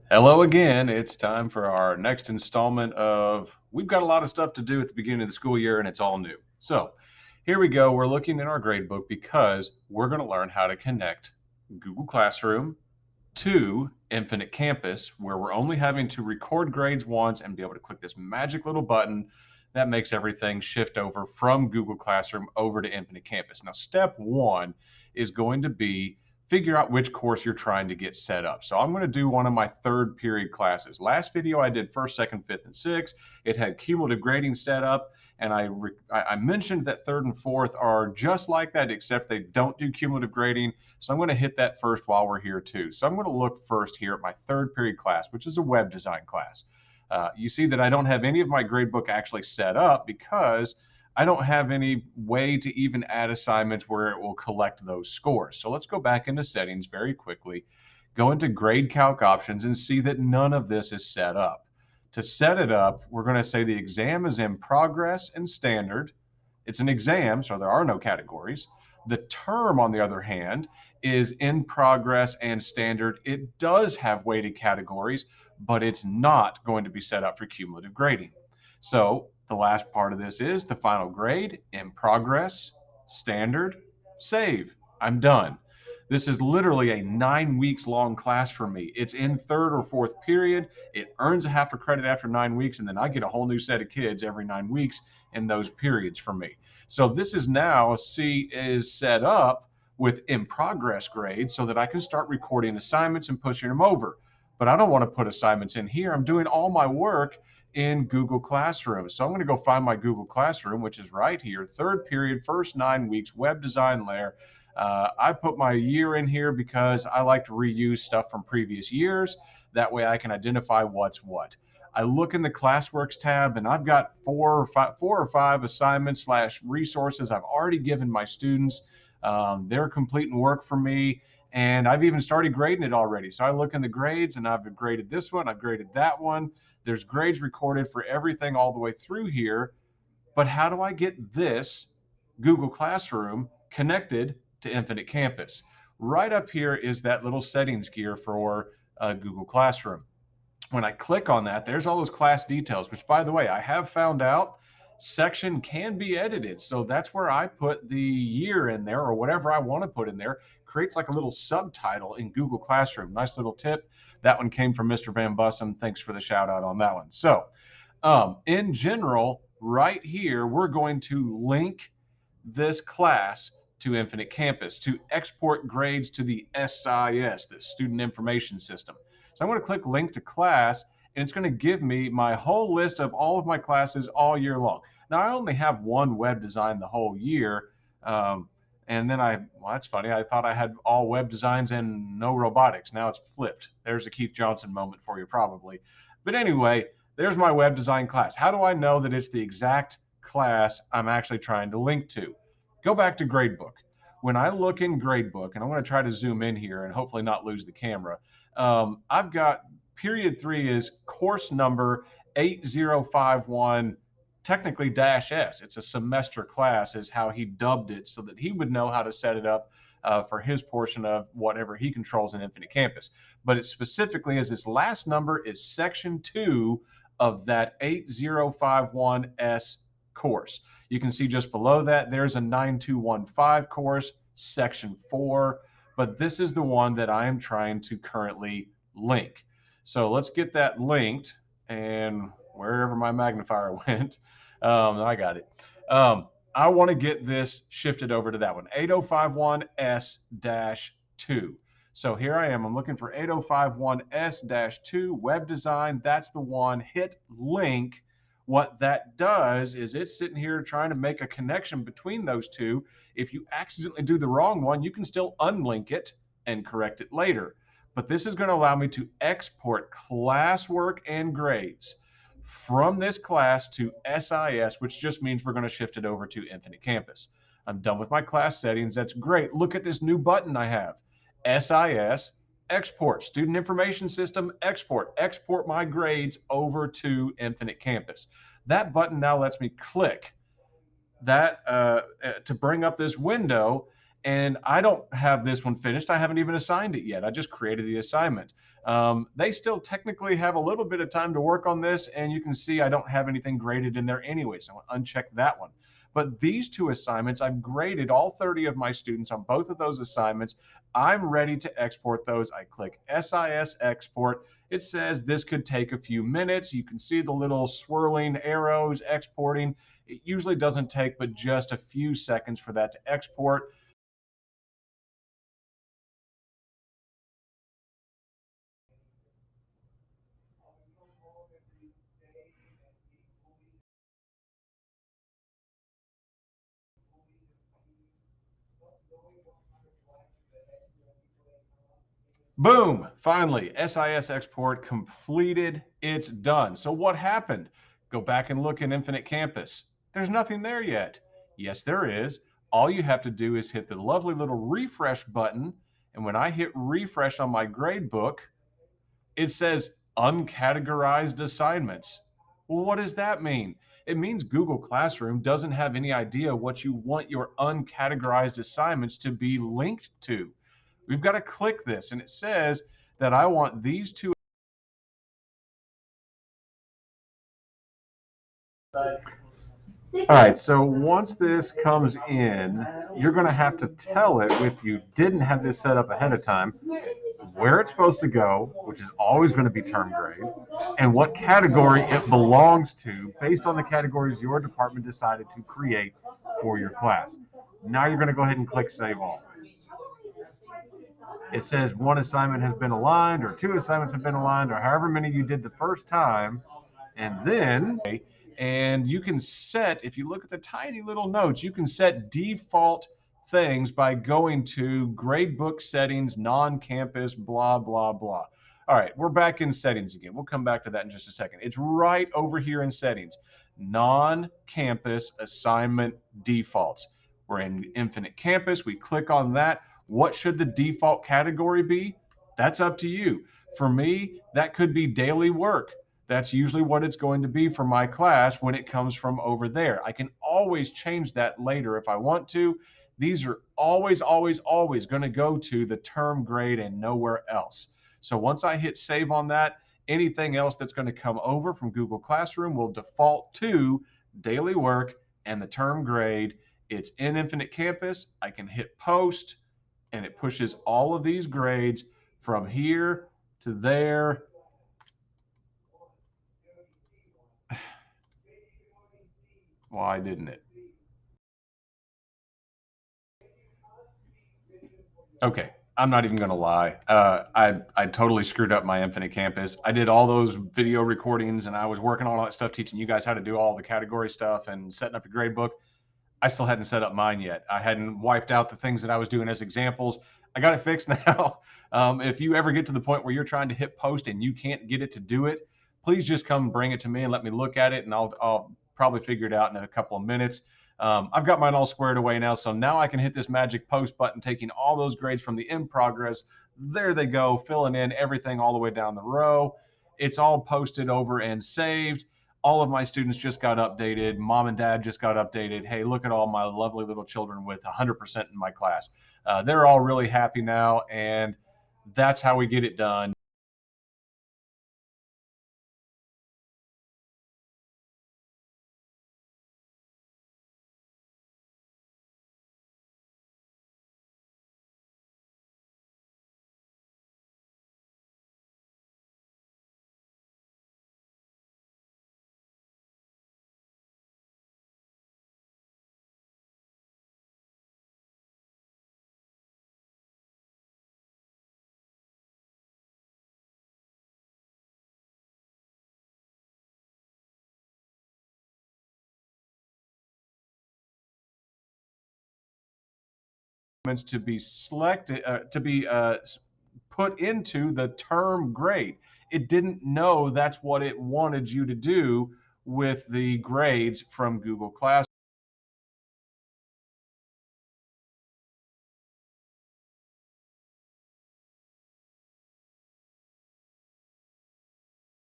Hello again. It's time for our next installment of we've got a lot of stuff to do at the beginning of the school year and it's all new. So here we go. We're looking in our grade book because we're going to learn how to connect Google Classroom to Infinite Campus, where we're only having to record grades once and be able to click this magic little button that makes everything shift over from Google Classroom over to Infinite Campus. Now, step one is going to be figure out which course you're trying to get set up. So I'm going to do one of my third period classes. Last video I did first, second, fifth, and sixth. It had cumulative grading set up, and I mentioned that third and fourth are just like that, except they don't do cumulative grading. So I'm going to hit that first while we're here too. So I'm going to look first here at my third period class, which is a web design class. You see that I don't have any of my gradebook actually set up because I don't have any way to even add assignments where it will collect those scores. So let's go back into settings very quickly, go into grade calc options and see that none of this is set up. To set it up, we're going to say the exam is in progress and standard. It's an exam, so there are no categories. The term, on the other hand, is in progress and standard. It does have weighted categories, but it's not going to be set up for cumulative grading. So the last part of this is the final grade, in progress, standard, save. I'm done. This is literally a 9 weeks long class for me. It's in third or fourth period. It earns a half a credit after 9 weeks, and then I get a whole new set of kids every 9 weeks in those periods for me. So this is now, C is set up with in progress grades so that I can start recording assignments and pushing them over. But I don't want to put assignments in here. I'm doing all my work in Google Classroom. So I'm going to go find my Google Classroom, which is right here, third period, first 9 weeks, web design layer. I put my year in here because I like to reuse stuff from previous years. That way I can identify what's what. I look in the classworks tab and I've got four or five assignments slash resources I've already given my students. They're completing work for me, and I've even started grading it already. So I look in the grades and I've graded this one, I've graded that one. There's grades recorded for everything all the way through here. But how do I get this Google Classroom connected to Infinite Campus? Right up here is that little settings gear for Google Classroom. When I click on that, there's all those class details, which, by the way, I have found out section can be edited. So that's where I put the year in there or whatever I want to put in there. Creates like a little subtitle in Google Classroom. Nice little tip. That one came from Mr. Van Bussum. Thanks for the shout out on that one. So, in general, right here, we're going to link this class to Infinite Campus to export grades to the SIS, the Student Information System. So I'm going to click link to class, and it's going to give me my whole list of all of my classes all year long. Now, I only have one web design the whole year. And then well, that's funny. I thought I had all web designs and no robotics. Now it's flipped. There's a Keith Johnson moment for you, probably. But anyway, there's my web design class. How do I know that it's the exact class I'm actually trying to link to? Go back to gradebook. When I look in gradebook, and I'm going to try to zoom in here and hopefully not lose the camera, I've got period 3 is course number 8051, technically dash S. It's a semester class, is how he dubbed it, so that he would know how to set it up for his portion of whatever he controls in Infinite Campus. But it specifically is this last number is section 2 of that 8051S course. You can see just below that, there's a 9215 course, section 4, but this is the one that I am trying to currently link. So let's get that linked, and wherever my magnifier went, I got it. I want to get this shifted over to that one, 8051S-2. So here I am. I'm looking for 8051S-2 web design. That's the one. Hit link. What that does is it's sitting here trying to make a connection between those two. If you accidentally do the wrong one, you can still unlink it and correct it later. But this is going to allow me to export classwork and grades from this class to SIS, which just means we're going to shift it over to Infinite Campus. I'm done with my class settings. That's great. Look at this new button I have. SIS, export, Student Information System, export my grades over to Infinite Campus. That button now lets me click that to bring up this window, and I don't have this one finished. I haven't even assigned it yet. I just created the assignment. They still technically have a little bit of time to work on this, and you can see I don't have anything graded in there anyway, so I'm going to uncheck that one. But these two assignments, I've graded all 30 of my students on both of those assignments. I'm ready to export those. I click SIS export. It says this could take a few minutes. You can see the little swirling arrows exporting. It usually doesn't take but just a few seconds for that to export. Boom, finally, SIS export completed. It's done. So what happened? Go back and look in Infinite Campus. There's nothing there yet. Yes, there is. All you have to do is hit the lovely little refresh button. And when I hit refresh on my gradebook, it says uncategorized assignments. Well, what does that mean? It means Google Classroom doesn't have any idea what you want your uncategorized assignments to be linked to. We've got to click this, and it says that I want these two. All right, so once this comes in, you're going to have to tell it, if you didn't have this set up ahead of time, where it's supposed to go, which is always going to be term grade, and what category it belongs to based on the categories your department decided to create for your class. Now you're going to go ahead and click Save All. It says one assignment has been aligned, or two assignments have been aligned, or however many you did the first time. And then, and you can set, if you look at the tiny little notes, you can set default things by going to gradebook settings, non-campus, blah, blah, blah. All right, we're back in settings again. We'll come back to that in just a second. It's right over here in settings, non-campus assignment defaults. We're in Infinite Campus. We click on that. What should the default category be? That's up to you. For me, that could be daily work. That's usually what it's going to be for my class when it comes from over there. I can always change that later if I want to. These are always, always, always going to go to the term grade and nowhere else. So once I hit save on that, anything else that's going to come over from Google Classroom will default to daily work and the term grade. It's in Infinite Campus. I can hit post and it pushes all of these grades from here to there. Why didn't it? Okay, I'm not even gonna lie. I totally screwed up my Infinite Campus. I did all those video recordings, and I was working on all that stuff, teaching you guys how to do all the category stuff and setting up your grade book. I still hadn't set up mine yet. I hadn't wiped out the things that I was doing as examples. I got it fixed now. If you ever get to the point where you're trying to hit post and you can't get it to do it, please just come bring it to me and let me look at it, and I'll probably figure it out in a couple of minutes. I've got mine all squared away now, so now I can hit this magic post button, taking all those grades from the in progress. There they go, filling in everything all the way down the row. It's all posted over and saved. All of my students just got updated. Mom and dad just got updated. Hey, look at all my lovely little children with 100% in my class. They're all really happy now, and that's how we get it done. To be selected, to be put into the term grade. It didn't know that's what it wanted you to do with the grades from Google Classroom.